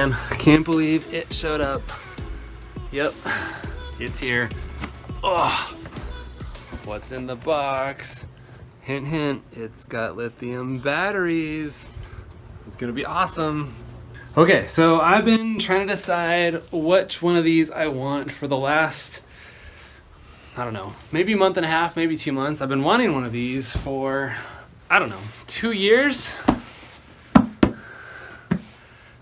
man, I can't believe it showed up. Yep, it's here. Oh, what's in the box? Hint, hint, it's got lithium batteries. It's gonna be awesome. Okay, so I've been trying to decide which one of these I want for the last, I don't know, maybe a month and a half, maybe 2 months. I've been wanting one of these for, I don't know, 2 years.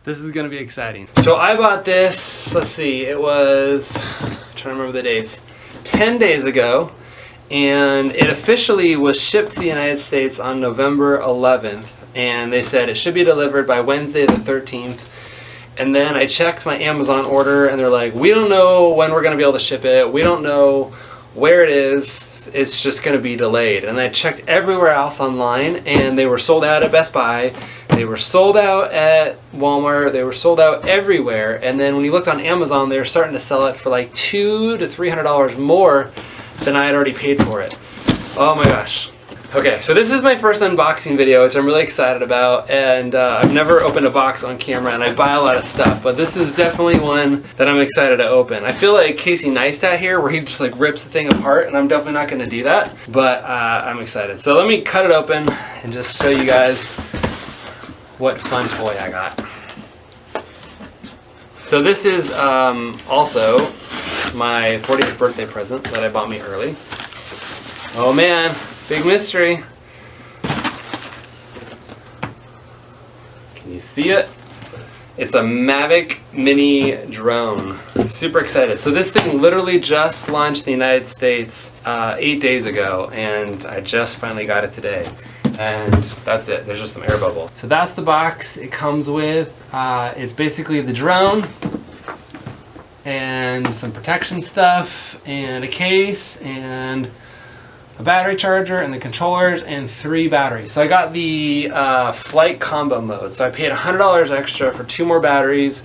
This is gonna be exciting. So I bought this, let's see, it was, I'm trying to remember the dates, 10 days ago, and it officially was shipped to the United States on November 11th, and they said it should be delivered by Wednesday the 13th. And then I checked my Amazon order, and they're like, we don't know when we're gonna be able to ship it, we don't know where it is, it's just gonna be delayed. And I checked everywhere else online, and they were sold out at Best Buy, they were sold out at Walmart, they were sold out everywhere. And then when you looked on Amazon, they were starting to sell it for like $200 to $300 more than I had already paid for it. Oh my gosh. Okay, so this is my first unboxing video, which I'm really excited about, and I've never opened a box on camera, and I buy a lot of stuff, but this is definitely one that I'm excited to open. I feel like Casey Neistat here, where he just like rips the thing apart, and I'm definitely not gonna do that, but I'm excited. So let me cut it open and just show you guys what fun toy I got. So this is also my 40th birthday present that I bought me early. Oh man. Big mystery. Can you see it? It's a Mavic Mini Drone. Super excited. So this thing literally just launched in the United States 8 days ago, and I just finally got it today. And that's it. There's just some air bubbles. So that's the box it comes with. It's basically the drone and some protection stuff and a case and a battery charger and the controllers and 3 batteries. So I got the flight combo mode. So I paid $100 extra for 2 more batteries,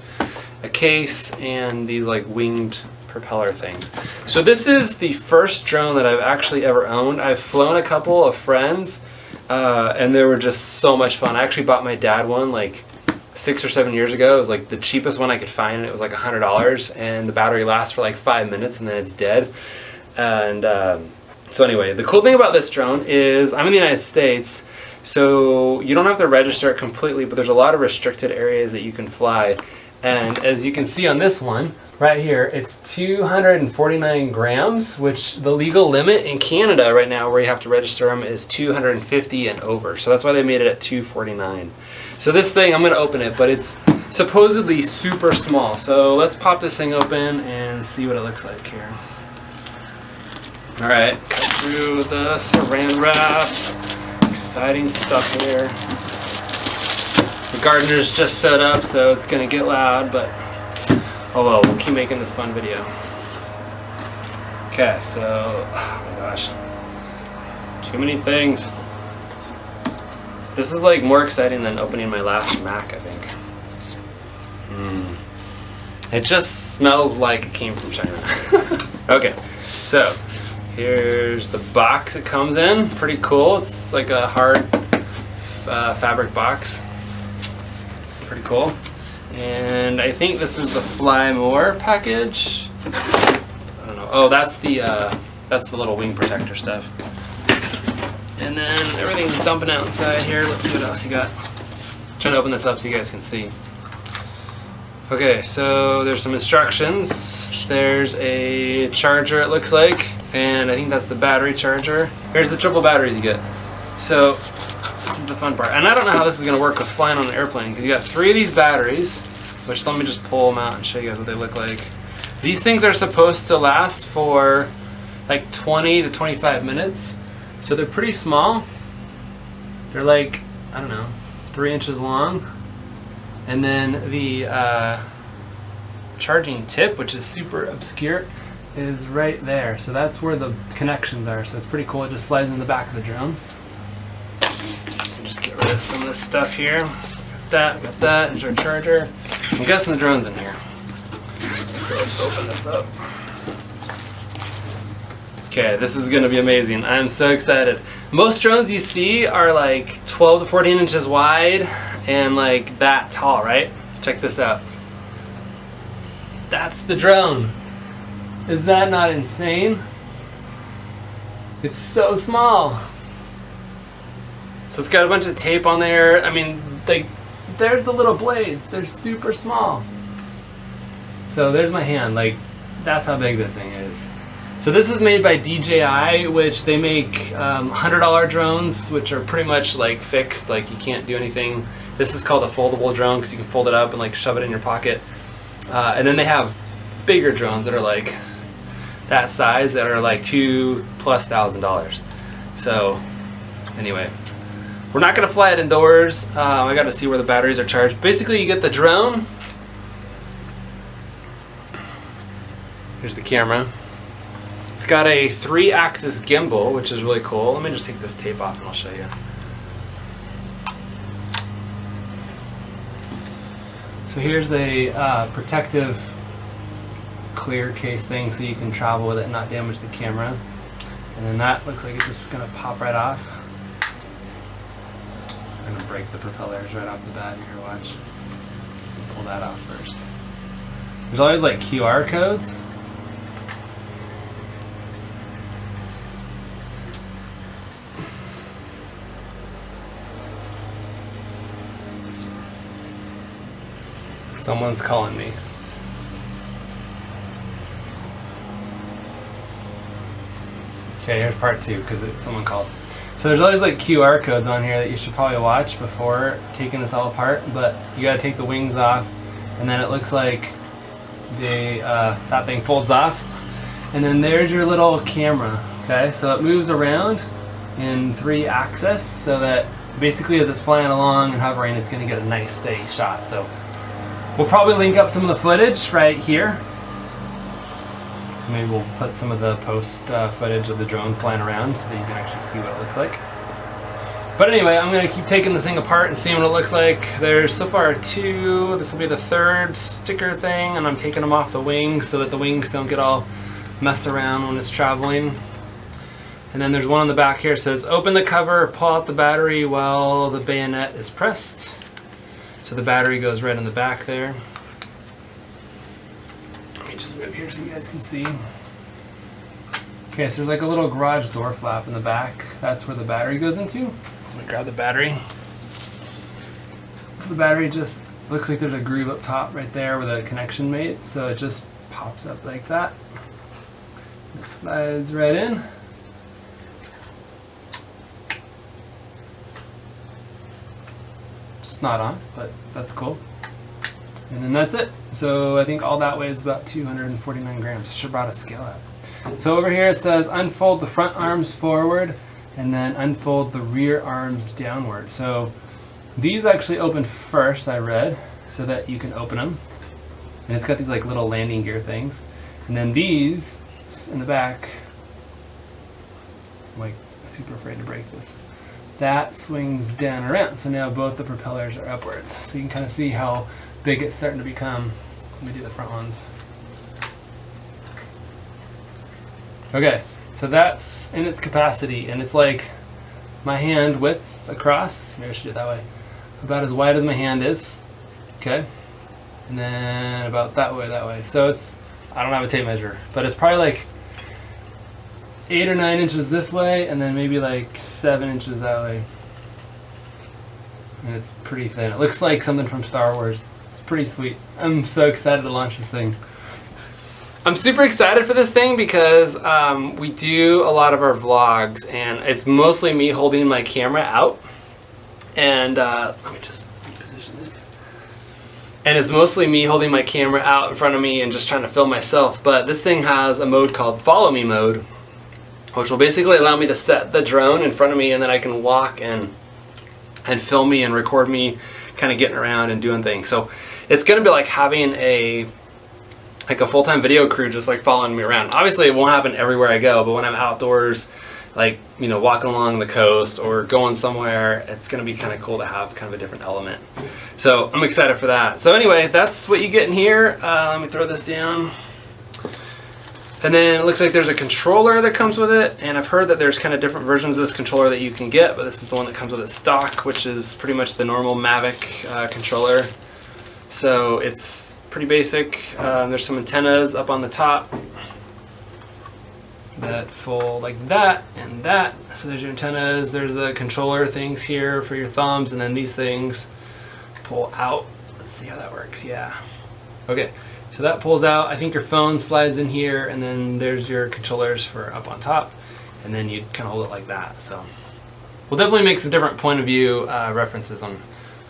a case, and these like winged propeller things. So this is the first drone that I've actually ever owned. I've flown a couple of friends and they were just so much fun. I actually bought my dad one like 6 or 7 years ago. It was like the cheapest one I could find, and it was like $100, and the battery lasts for like 5 minutes and then it's dead. And so anyway, the cool thing about this drone is I'm in the United States, so you don't have to register it completely, but there's a lot of restricted areas that you can fly. And as you can see on this one, right here, it's 249 grams, which the legal limit in Canada right now where you have to register them is 250 and over. So that's why they made it at 249. So this thing, I'm gonna open it, but it's supposedly super small. So let's pop this thing open and see what it looks like here. All right, cut through the saran wrap. Exciting stuff here. The gardener's just set up, so it's gonna get loud, but oh well, we'll keep making this fun video. Okay, so, oh my gosh, too many things. This is like more exciting than opening my last Mac, I think. It just smells like it came from China. Okay, so here's the box it comes in. Pretty cool. It's like a hard fabric box. Pretty cool. And I think this is the Fly More package. I don't know. Oh, that's the little wing protector stuff. And then everything's dumping out inside here. Let's see what else you got. I'm trying to open this up so you guys can see. Okay, so there's some instructions. There's a charger, it looks like, and I think that's the battery charger. Here's the triple batteries you get. So this is the fun part. And I don't know how this is gonna work with flying on an airplane, because you got 3 of these batteries, which let me just pull them out and show you guys what they look like. These things are supposed to last for like 20 to 25 minutes. So they're pretty small. They're like, I don't know, 3 inches long. And then the charging tip, which is super obscure, is right there. So that's where the connections are. So it's pretty cool. It just slides in the back of the drone. Just get rid of some of this stuff here. Got that, and our charger. I'm guessing the drone's in here. So let's open this up. Okay, this is gonna be amazing. I'm so excited. Most drones you see are like 12 to 14 inches wide and like that tall, right? Check this out. that's the drone. Is that not insane? It's so small. So it's got a bunch of tape on there. I mean, there's the little blades. They're super small. So there's my hand. Like, that's how big this thing is. So this is made by DJI, which they make $100 drones, which are pretty much like fixed. Like, you can't do anything. This is called a foldable drone because you can fold it up and like shove it in your pocket. And then they have bigger drones that are like that size that are like $2,000+. So anyway, we're not gonna fly it indoors. I gotta see where the batteries are charged. Basically, you get the drone. Here's the camera. It's got a 3-axis gimbal, which is really cool. Let me just take this tape off and I'll show you. So here's the protective clear case thing so you can travel with it and not damage the camera. And then that looks like it's just gonna pop right off. I'm gonna break the propellers right off the bat here, watch. Pull that off first. There's always like QR codes. Someone's calling me. Okay, here's part 2 because someone called. So there's always like QR codes on here that you should probably watch before taking this all apart, but you gotta take the wings off, and then it looks like that thing folds off, and then there's your little camera. Okay, so it moves around in 3 axis, so that basically as it's flying along and hovering, it's gonna get a nice steady shot. So we'll probably link up some of the footage right here. So maybe we'll put some of the post footage of the drone flying around so that you can actually see what it looks like. But anyway, I'm gonna keep taking this thing apart and seeing what it looks like. There's so far 2, this will be the 3rd sticker thing, and I'm taking them off the wings so that the wings don't get all messed around when it's traveling. And then there's one on the back here that says, open the cover, pull out the battery while the bayonet is pressed. So the battery goes right in the back there. Let me just move here so you guys can see. Okay, so there's like a little garage door flap in the back. That's where the battery goes into. So I'm gonna grab the battery. So the battery just looks like there's a groove up top right there where the connection made. So it just pops up like that. It slides right in. It's not on, but that's cool. And then that's it. So I think all that weighs about 249 grams. I should have brought a scale out. So over here it says unfold the front arms forward and then unfold the rear arms downward. So these actually open first, I read, so that you can open them. And it's got these like little landing gear things. And then these in the back, I'm like super afraid to break this. That swings down and around. So now both the propellers are upwards. So you can kind of see how big it's starting to become. Let me do the front ones. Okay, so that's in its capacity, and it's like my hand width across. Maybe I should do it that way. About as wide as my hand is. Okay, and then about that way. So it's, I don't have a tape measure, but it's probably like 8 or 9 inches this way, and then maybe like 7 inches that way. And it's pretty thin. It looks like something from Star Wars. It's pretty sweet. I'm so excited to launch this thing. I'm super excited for this thing because we do a lot of our vlogs, and it's mostly me holding my camera out. And let me just reposition this. And it's mostly me holding my camera out in front of me and just trying to film myself. But this thing has a mode called Follow Me mode, which will basically allow me to set the drone in front of me, and then I can walk and film me and record me kind of getting around and doing things. So it's going to be like having a full-time video crew just like following me around. Obviously it won't happen everywhere I go, but when I'm outdoors, like, you know, walking along the coast or going somewhere, it's going to be kind of cool to have kind of a different element. So I'm excited for that. So anyway, that's what you get in here. Let me throw this down. And then it looks like there's a controller that comes with it, and I've heard that there's kind of different versions of this controller that you can get, but this is the one that comes with it stock, which is pretty much the normal Mavic controller. So it's pretty basic. There's some antennas up on the top that fold like that and that. So there's your antennas. There's the controller things here for your thumbs, and then these things pull out. Let's see how that works. Yeah. Okay. So that pulls out. I think your phone slides in here, and then there's your controllers for up on top, and then you kind of hold it like that. So we'll definitely make some different point of view references on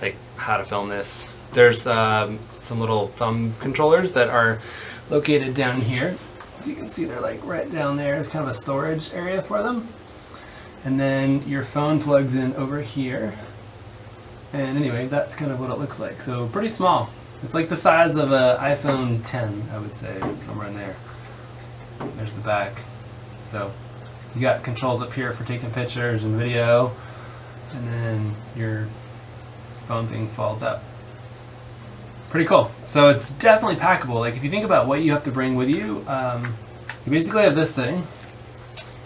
like how to film this. There's some little thumb controllers that are located down here. As you can see, they're like right down there. It's kind of a storage area for them. And then your phone plugs in over here. And anyway, that's kind of what it looks like. So pretty small. It's like the size of an iPhone 10, I would say, somewhere in there. There's the back. So you got controls up here for taking pictures and video. And then your phone thing falls up. Pretty cool. So it's definitely packable. Like if you think about what you have to bring with you, you basically have this thing,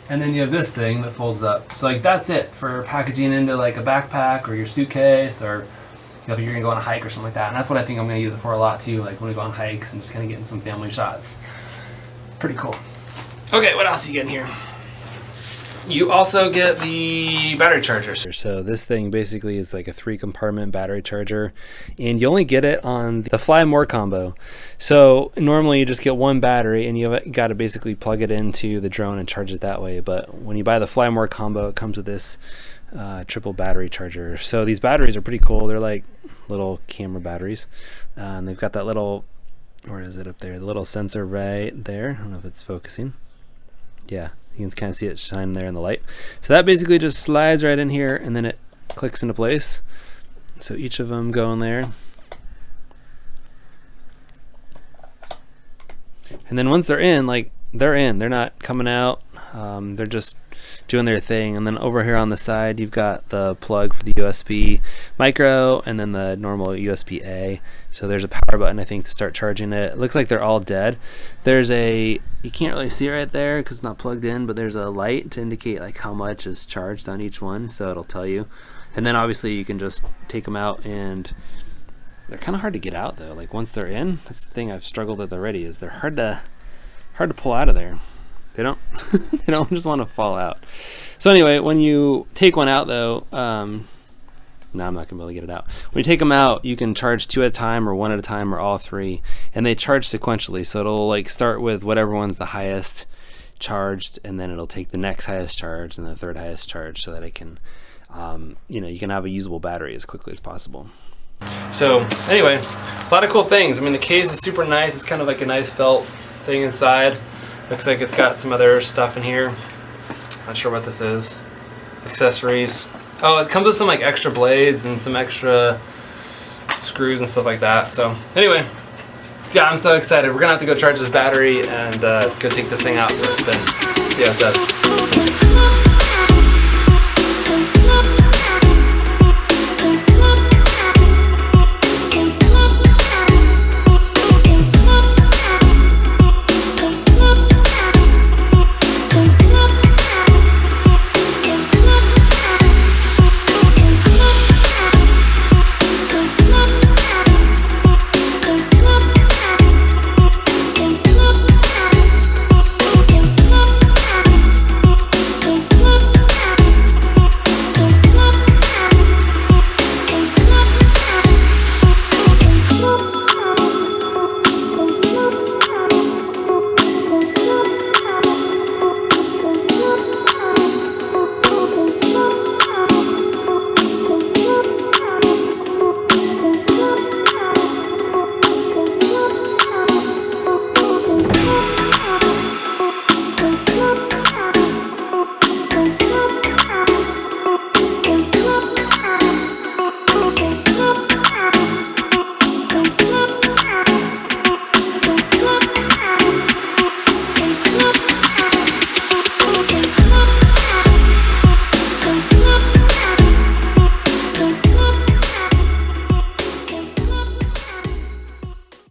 and then you have this thing that folds up. So like that's it for packaging into like a backpack or your suitcase, or if you're gonna go on a hike or something like that. And that's what I think I'm gonna use it for a lot too. Like when we go on hikes and just kind of getting some family shots. It's pretty cool. Okay, what else you get in here? You also get the battery charger. So this thing basically is like a 3-compartment battery charger, and you only get it on the Fly More combo. So normally you just get one battery and you got to basically plug it into the drone and charge it that way. But when you buy the Fly More combo, it comes with this triple battery charger. So these batteries are pretty cool. They're like little camera batteries. And they've got that little, where is it up there? The little sensor right there. I don't know if it's focusing. Yeah. You can kind of see it shine there in the light. So that basically just slides right in here, and then it clicks into place. So each of them go in there. And then once they're in, like they're in. They're not coming out. They're just doing their thing. And then over here on the side, you've got the plug for the USB micro, and then the normal USB A. So there's a power button, I think, to start charging it. It looks like they're all dead. There's a, you can't really see it right there because it's not plugged in, but there's a light to indicate like how much is charged on each one, so it'll tell you. And then obviously you can just take them out, and they're kind of hard to get out though. Like once they're in, that's the thing I've struggled with already, is they're hard to pull out of there. They don't they don't just want to fall out. So anyway, when you take one out though, no, I'm not gonna be able to get it out. When you take them out, you can charge 2 at a time, or 1 at a time, or all 3, and they charge sequentially. So it'll like start with whatever one's the highest charged, and then it'll take the next highest charge and the third highest charge, so that it can, you know, you can have a usable battery as quickly as possible. So anyway, a lot of cool things. I mean, the case is super nice. It's kind of like a nice felt thing inside. Looks like it's got some other stuff in here. Not sure what this is. Accessories. Oh, it comes with some like extra blades and some extra screws and stuff like that. So anyway, yeah, I'm so excited. We're gonna have to go charge this battery and go take this thing out for a spin. See how it does.